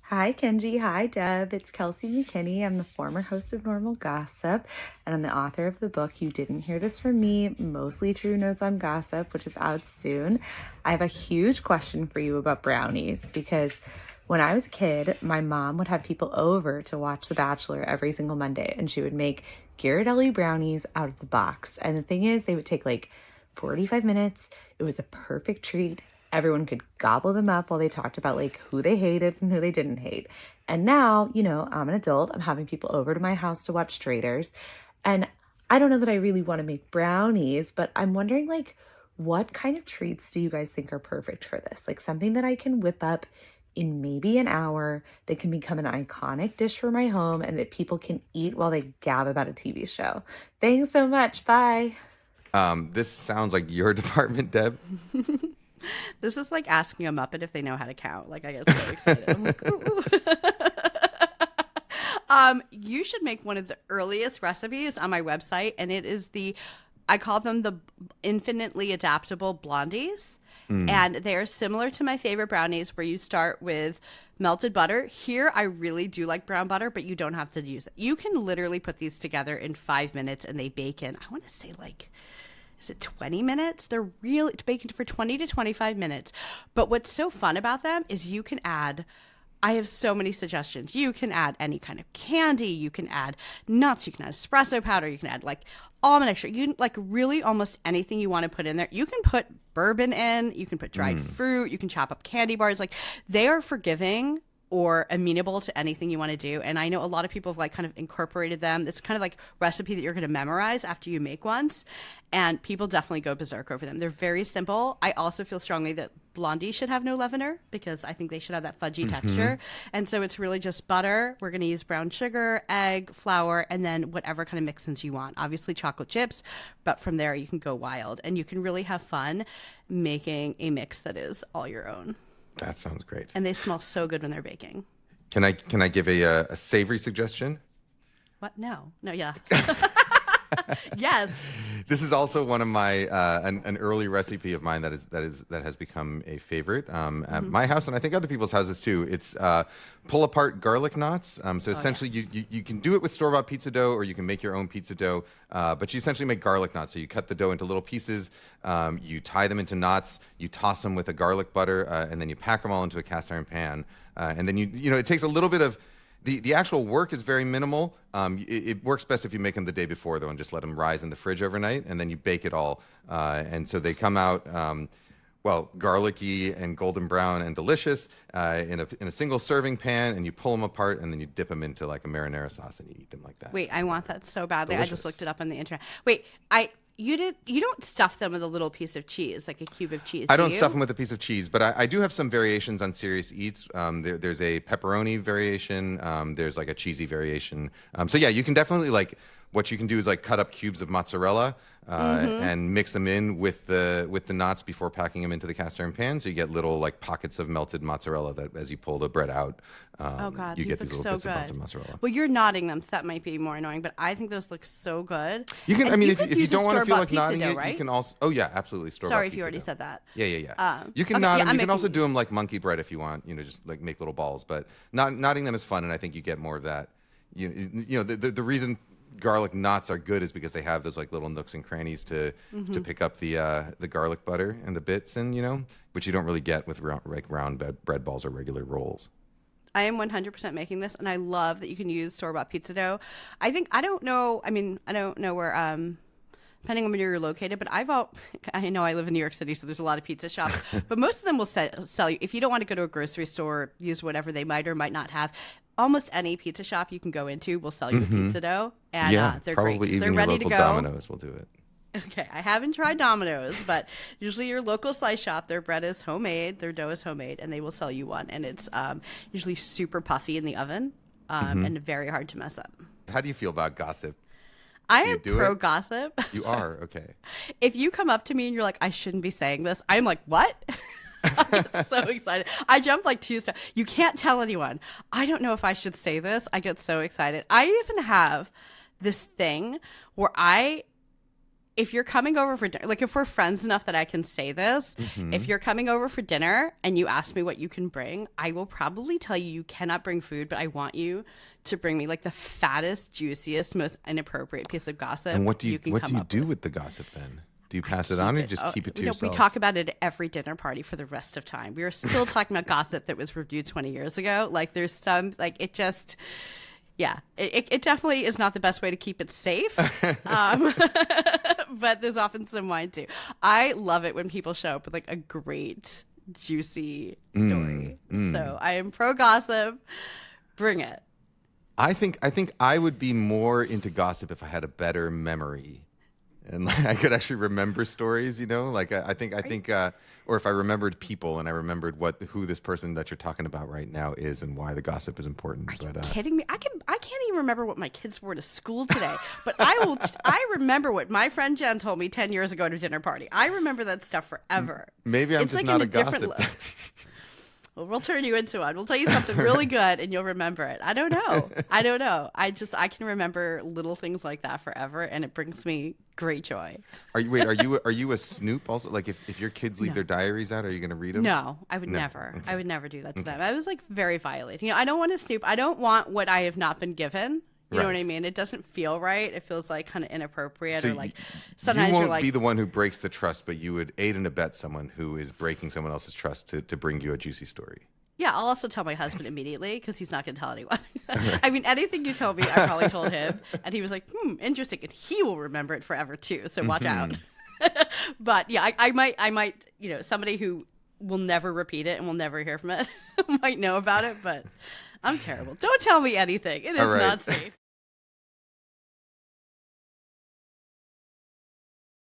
Hi, Kenji. Hi, Deb. It's Kelsey McKinney. I'm the former host of Normal Gossip, and I'm the author of the book You Didn't Hear This From Me, Mostly True Notes on Gossip, which is out soon. I have a huge question for you about brownies because when I was a kid, my mom would have people over to watch The Bachelor every single Monday, and she would make Ghirardelli brownies out of the box. And the thing is, they would take like 45 minutes. It was a perfect treat. Everyone could gobble them up while they talked about like who they hated and who they didn't hate. And now, I'm an adult. I'm having people over to my house to watch Traitors. And I don't know that I really want to make brownies, but I'm wondering like what kind of treats do you guys think are perfect for this? Like something that I can whip up in maybe an hour that can become an iconic dish for my home and that people can eat while they gab about a TV show. Thanks so much. Bye. This sounds like your department, Deb. This is like asking a Muppet if they know how to count. Like I get so excited. I'm like, ooh. You should make one of the earliest recipes on my website, and it is I call them the infinitely adaptable blondies. And they're similar to my favorite brownies where you start with melted butter. Here, I really do like brown butter, but you don't have to use it. You can literally put these together in 5 minutes and they bake in, I want to say like, is it 20 minutes? They're really baking for 20 to 25 minutes. But what's so fun about them is you can add, I have so many suggestions. You can add any kind of candy. You can add nuts. You can add espresso powder. You can add like almond extract. You can like really almost anything you want to put in there. You can put bourbon in. You can put dried fruit. You can chop up candy bars. Like they are forgiving or amenable to anything you want to do. And I know a lot of people have like kind of incorporated them. It's kind of like recipe that you're going to memorize after you make once. And people definitely go berserk over them. They're very simple. I also feel strongly that blondie should have no leavener because I think they should have that fudgy texture. And so it's really just butter. We're going to use brown sugar, egg, flour, and then whatever kind of mixins you want. Obviously chocolate chips, but from there you can go wild. And you can really have fun making a mix that is all your own. That sounds great. And they smell so good when they're baking. Can I give a savory suggestion? What? No. Yeah. Yes. This is also one of my an early recipe of mine that has become a favorite at my house, and I think other people's houses too. It's pull apart garlic knots. So essentially, yes. you can do it with store-bought pizza dough, or you can make your own pizza dough. But you essentially make garlic knots. So you cut the dough into little pieces, you tie them into knots, you toss them with a garlic butter, and then you pack them all into a cast iron pan. And then it takes a little bit of the actual work is very minimal. It works best if you make them the day before, though, and just let them rise in the fridge overnight, and then you bake it all. And so they come out, garlicky and golden brown and delicious in a single serving pan, and you pull them apart, and then you dip them into like a marinara sauce, and you eat them like that. Wait, I want that so badly. Delicious. I just looked it up on the internet. Wait, you don't stuff them with a little piece of cheese, like a cube of cheese. I don't stuff them with a piece of cheese, but I do have some variations on Serious Eats. There's a pepperoni variation. There's like a cheesy variation. So yeah, you can definitely like what you can do is like cut up cubes of mozzarella and mix them in with the knots before packing them into the cast iron pan. So you get little like pockets of melted mozzarella that as you pull the bread out, Oh God, you these get these look little so bits of melted good. mozzarella. Well, you're nodding them, so that might be more annoying, but I think those look so good. You can, And I mean, you if could you use a don't want to feel store-bought like pizza nodding dough, it, right? you can also. Oh yeah, absolutely. Store-bought Sorry if you pizza already dough. said that. Yeah. You can okay, knot yeah, them. I'm You can also making do them like monkey bread if you want. Just like make little balls. But knotting them is fun, and I think you get more of that. The reason garlic knots are good is because they have those like little nooks and crannies to pick up the garlic butter and the bits, and which you don't really get with round bread balls or regular rolls. I am 100% making this, and I love that you can use store-bought pizza dough. I don't know where, depending on where you're located, but I know I live in New York City, so there's a lot of pizza shops, but most of them will sell you, if you don't want to go to a grocery store, use whatever they might or might not have, almost any pizza shop you can go into will sell you the pizza dough, and they're probably great. even They're your ready local to go. Domino's will do it. Okay, I haven't tried Domino's, but usually your local slice shop, their bread is homemade, their dough is homemade, and they will sell you one. And it's usually super puffy in the oven and very hard to mess up. How do you feel about gossip? I You am do pro it? gossip. You are? Okay. If you come up to me and you're like, I shouldn't be saying this, I'm like, what? I get so excited. I jump like 2 steps. You can't tell anyone. I don't know if I should say this. I get so excited. I even have this thing where if you're coming over for dinner, like if we're friends enough that I can say this, if you're coming over for dinner and you ask me what you can bring, I will probably tell you cannot bring food, but I want you to bring me like the fattest, juiciest, most inappropriate piece of gossip. And what do you do with with the gossip then? Do you pass it on or just keep it to yourself? We talk about it at every dinner party for the rest of time. We are still talking about gossip that was reviewed 20 years ago. Like there's some, like it just, yeah, it definitely is not the best way to keep it safe. But there's often some wine too. I love it when people show up with like a great, juicy story. So I am pro gossip. Bring it. I think I would be more into gossip if I had a better memory. And like, I could actually remember stories, you know, like I think, or if I remembered people and I remembered who this person that you're talking about right now is and why the gossip is important. Are you kidding me? I can't even remember what my kids wore to school today, but I remember what my friend Jen told me 10 years ago at a dinner party. I remember that stuff forever. Maybe I'm just not a gossip. Well, we'll turn you into one. We'll tell you something really good and you'll remember it. I don't know. I can remember little things like that forever and it brings me great joy. Are you a snoop also? Like if your kids leave their diaries out, are you going to read them? No, I would never. Okay. I would never do that to them. I was like very violating. You know, I don't want to snoop. I don't want what I have not been given. You know what I mean? It doesn't feel right. It feels like kind of inappropriate, so or like sometimes you won't you're like, be the one who breaks the trust, but you would aid and abet someone who is breaking someone else's trust to bring you a juicy story. Yeah, I'll also tell my husband immediately because he's not going to tell anyone. I mean, anything you told me, I probably told him, and he was like, interesting, and he will remember it forever too. So watch out. But yeah, I might, you know, somebody who will never repeat it and will never hear from it might know about it, but I'm terrible. Don't tell me anything. It is not safe.